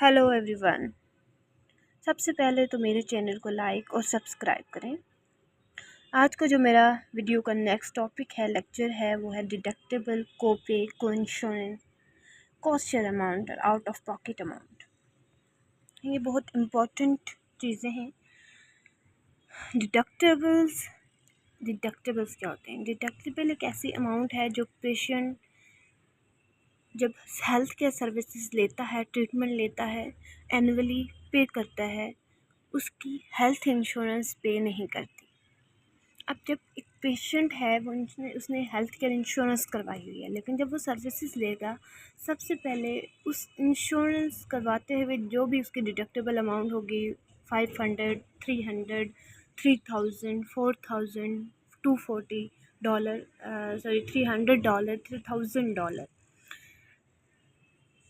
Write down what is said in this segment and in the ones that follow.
Hello everyone. सबसे पहले तो मेरे चैनल को लाइक और सब्सक्राइब करें। आज का जो मेरा वीडियो का नेक्स्ट टॉपिक है, लेक्चर है, वो है डिडक्टेबल, कोपे, कोइंश्योरेंस, कॉस्ट शेयर अमाउंट और आउट ऑफ पॉकेट अमाउंट। ये बहुत इम्पोर्टेंट चीज़ें हैं। डिडक्टेबल्स डिडक्टेबल्स क्या होते हैं? डिडक्टेबल एक ऐसी अमाउंट है जो पेशेंट जब हेल्थ केयर सर्विसेज लेता है, ट्रीटमेंट लेता है, एनुअली पे करता है, उसकी हेल्थ इंश्योरेंस पे नहीं करती। अब जब एक पेशेंट है, वो उसने हेल्थ केयर इंश्योरेंस करवाई हुई है, लेकिन जब वो सर्विसेज लेगा, सबसे पहले उस इंश्योरेंस करवाते हुए जो भी उसकी डिडक्टेबल अमाउंट होगी, 500, 300, 3000, 4000, $240, $300, $3000,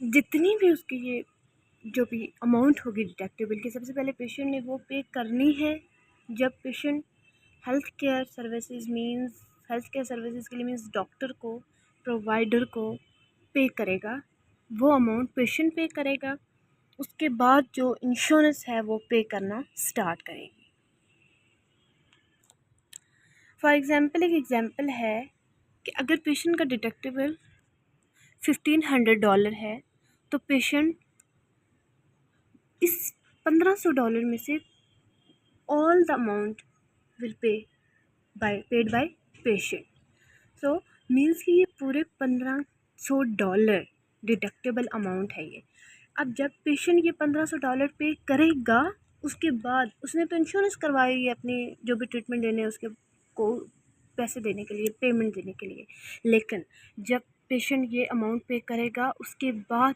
जितनी भी उसकी ये जो भी अमाउंट होगी डिडक्टेबल की, सबसे पहले पेशेंट ने वो पे करनी है। जब पेशेंट हेल्थ केयर सर्विसेज के लिए मीन्स डॉक्टर को, प्रोवाइडर को पे करेगा, वो अमाउंट पेशेंट पे करेगा। उसके बाद जो इंश्योरेंस है वो पे करना स्टार्ट करेगी। फॉर एग्ज़ाम्पल, एक एग्ज़ाम्पल है कि अगर पेशेंट का डिडक्टेबल $1500 है, तो पेशेंट इस $1500 में से all the amount will paid by patient. So means कि ये पूरे $1500 डिडक्टेबल अमाउंट है ये। अब जब पेशेंट ये $1500 पे करेगा, उसके बाद उसने तो इंश्योरेंस करवाई है अपनी जो भी ट्रीटमेंट देने हैं उसके को पैसे देने के लिए, पेमेंट देने के लिए, लेकिन जब पेशेंट ये अमाउंट पे करेगा, उसके बाद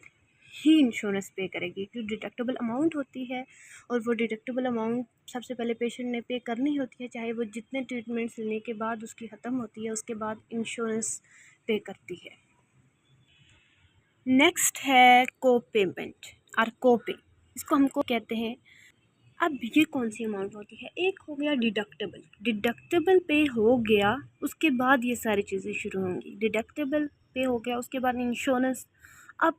ही इंश्योरेंस पे करेगी, क्योंकि डिडक्टेबल अमाउंट होती है और वो डिडक्टेबल अमाउंट सबसे पहले पेशेंट ने पे करनी होती है, चाहे वो जितने ट्रीटमेंट्स लेने के बाद उसकी ख़त्म होती है, उसके बाद इंश्योरेंस पे करती है। नेक्स्ट है को पेमेंट और कोपे, इसको हमको कहते हैं। अब ये कौन सी अमाउंट होती है? एक हो गया डिडक्टेबल पे हो गया, उसके बाद ये सारी चीज़ें शुरू होंगी। डिडक्टेबल पे हो गया, उसके बाद इंश्योरेंस। अब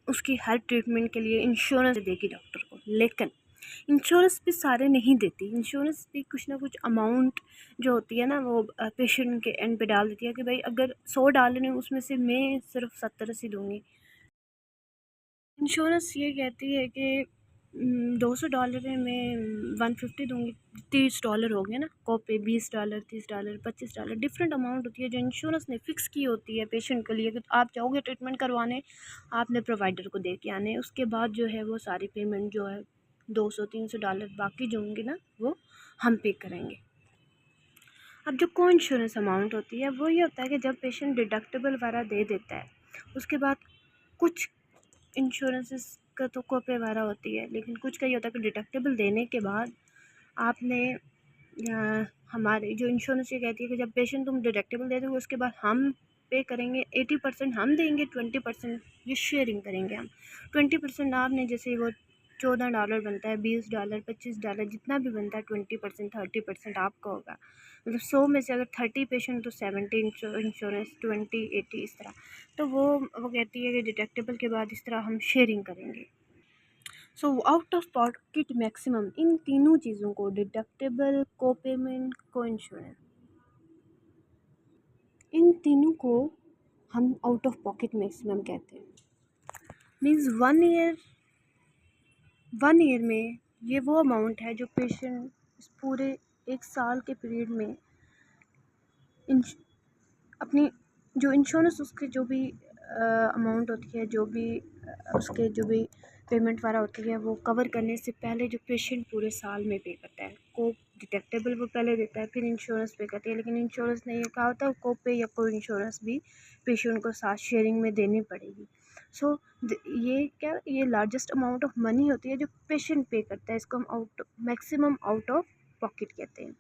उसकी हर ट्रीटमेंट के लिए इंश्योरेंस देगी डॉक्टर को, लेकिन इंश्योरेंस भी सारे नहीं देती। इंश्योरेंस भी कुछ ना कुछ अमाउंट जो होती है ना, वो पेशेंट के एंड पे डाल देती है कि भाई अगर 100 डालने उसमें से मैं सिर्फ 70-80 दूँगी। इंश्योरेंस ये कहती है कि $200 में 150 दूँगी, $30 हो गए ना, कोपे $20, $30, $25, डिफरेंट अमाउंट होती है जो इंश्योरेंस ने फ़िक्स की होती है पेशेंट के लिए कि आप जाओगे ट्रीटमेंट करवाने, आपने प्रोवाइडर को दे के आने, उसके बाद जो है वो सारी पेमेंट जो है $200-300 बाकी जो होंगे ना, वो हम पे करेंगे। अब जो को इंश्योरेंस अमाउंट होती है, वो ये होता है कि जब पेशेंट डिडक्टेबल वगैरह दे देता है, उसके बाद कुछ इंश्योरेंसेस का तो कोपे वगैरह होती है, लेकिन कुछ का ये होता है कि डिडक्टेबल देने के बाद आपने हमारे जो इंश्योरेंस ये कहती है कि जब पेशेंट तुम डिडक्टेबल दे दोगे, उसके बाद हम पे करेंगे, 80% हम देंगे, 20% ये शेयरिंग करेंगे हम। 20% आपने, जैसे वो $14 बनता है, $20, $25 जितना भी बनता है, 20%, 30% आपका होगा। मतलब 100 में से अगर 30 पेशेंट तो 70 इंश्योरेंस, 20, 80 इस तरह। तो वो कहती है कि डिडक्टेबल के बाद इस तरह हम शेयरिंग करेंगे। So out of pocket maximum, इन तीनों चीज़ों को, डिडक्टेबल, को पेमेंट, को इंश्योरेंस, इन तीनों को हम आउट ऑफ पॉकेट मैक्सिमम कहते हैं। मीन्स 1 ईयर में ये वो अमाउंट है जो पेशेंट इस पूरे 1 साल के पीरियड में अपनी जो इंश्योरेंस उसके जो भी अमाउंट होती है, जो भी उसके जो भी पेमेंट वगैरह होती है, वो कवर करने से पहले जो पेशेंट पूरे साल में पे करता है, को डिडक्टेबल वो पहले देता है, फिर इंश्योरेंस पे करती है। लेकिन इंश्योरेंस ने ये कहा होता है को पे या कोई इंश्योरेंस भी पेशेंट को साथ शेयरिंग में देनी पड़ेगी। सो ये लार्जेस्ट अमाउंट ऑफ मनी होती है जो पेशेंट पे करता है, इसको हम मैक्सिमम आउट ऑफ पॉकेट कहते हैं।